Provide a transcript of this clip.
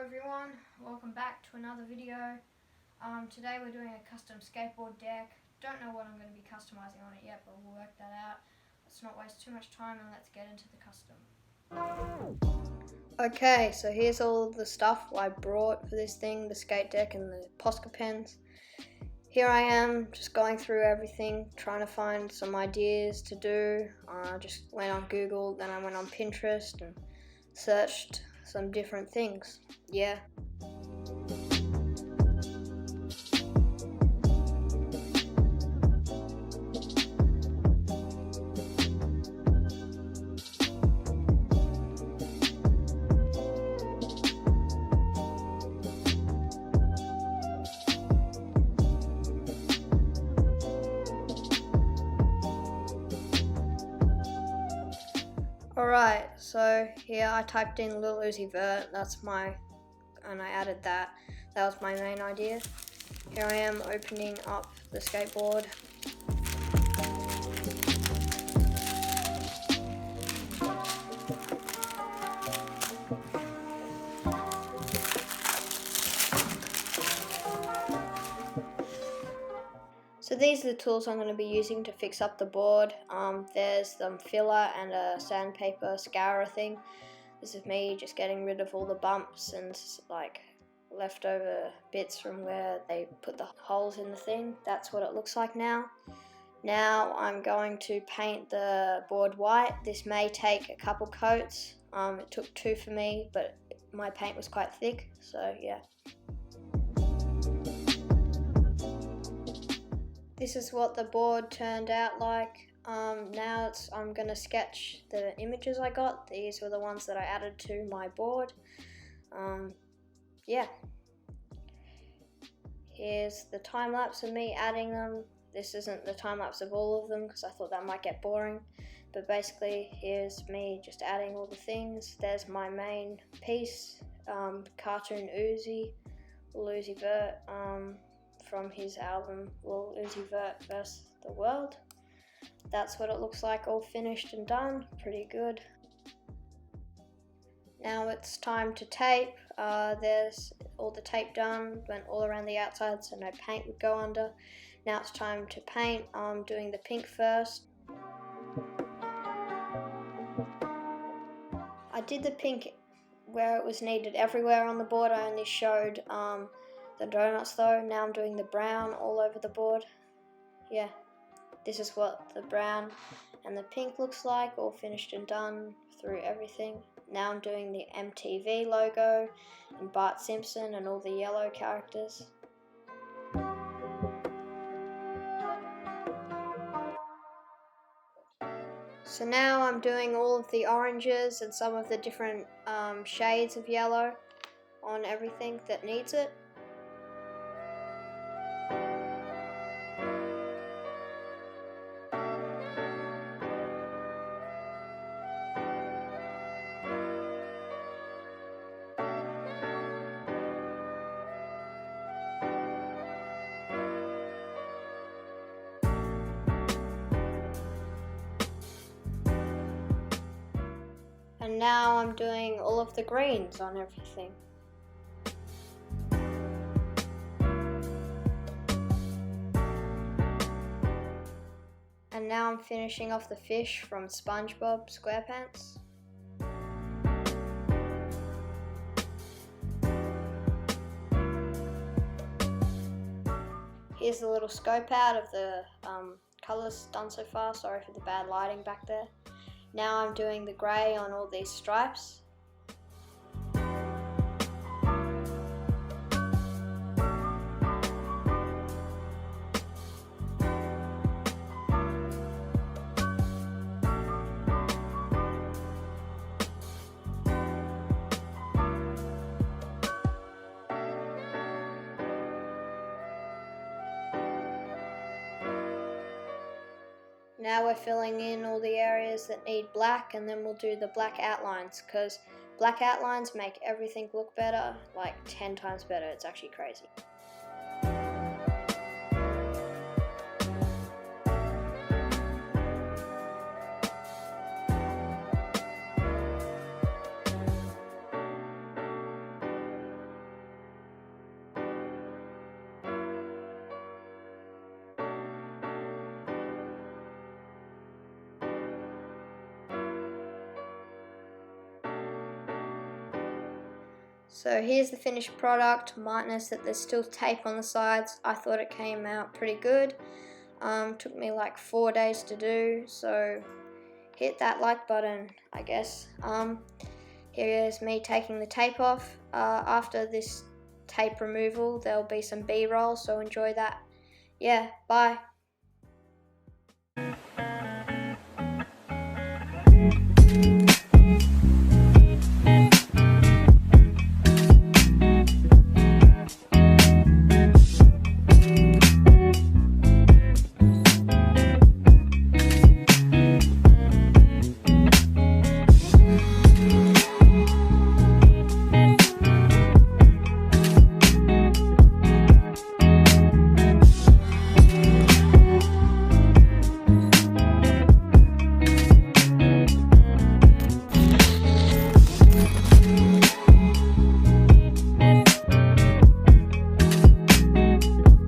everyone, welcome back to another video. Today we're doing a custom skateboard deck. Don't know what I'm going to be customizing on it yet, but we'll work that out. Let's not waste too much time and let's get into the custom. Okay, so here's all the stuff I brought for this thing, the skate deck and the Posca pens. Here I am, just going through everything, trying to find some ideas to do. I just went on Google, then I went on Pinterest and searched some different things. Yeah. Alright, so here I typed in LIL UZI VERT, and I added that. That was my main idea. Here I am opening up the skateboard. So these are the tools I'm going to be using to fix up the board. There's some filler and a sandpaper scourer thing. This is me just getting rid of all the bumps and like leftover bits from where they put the holes in the thing. That's what it looks like now. Now I'm going to paint the board white. This may take a couple coats. It took 2 for me, but my paint was quite thick, so yeah. This is what the board turned out like. Now I'm going to sketch the images I got. These were the ones that I added to my board. Yeah. Here's the time lapse of me adding them. This isn't the time lapse of all of them because I thought that might get boring. But basically, here's me just adding all the things. There's my main piece, cartoon Uzi, LIL UZI VERT. From his album LIL UZI VERT vs. the World. That's what it looks like all finished and done, pretty good. Now it's time to tape. There's all the tape done, went all around the outside so no paint would go under. Now it's time to paint. I'm doing the pink first. I did the pink where it was needed everywhere on the board. I only showed the donuts though. Now I'm doing the brown all over the board. Yeah, this is what the brown and the pink looks like, all finished and done through everything. Now I'm doing the MTV logo and Bart Simpson and all the yellow characters. So now I'm doing all of the oranges and some of the different shades of yellow on everything that needs it. And now I'm doing all of the greens on everything. And now I'm finishing off the fish from SpongeBob SquarePants. Here's the little scope out of the colours done so far. Sorry for the bad lighting back there. Now I'm doing the grey on all these stripes. Now we're filling in all the areas that need black, and then we'll do the black outlines, because black outlines make everything look better, like 10 times better. It's actually crazy. So here's the finished product, minus that there's still tape on the sides. I thought it came out pretty good. Took me like 4 days to do, so hit that like button, I guess. Here is me taking the tape off. After this tape removal, there'll be some B-roll, so enjoy that. Yeah, bye.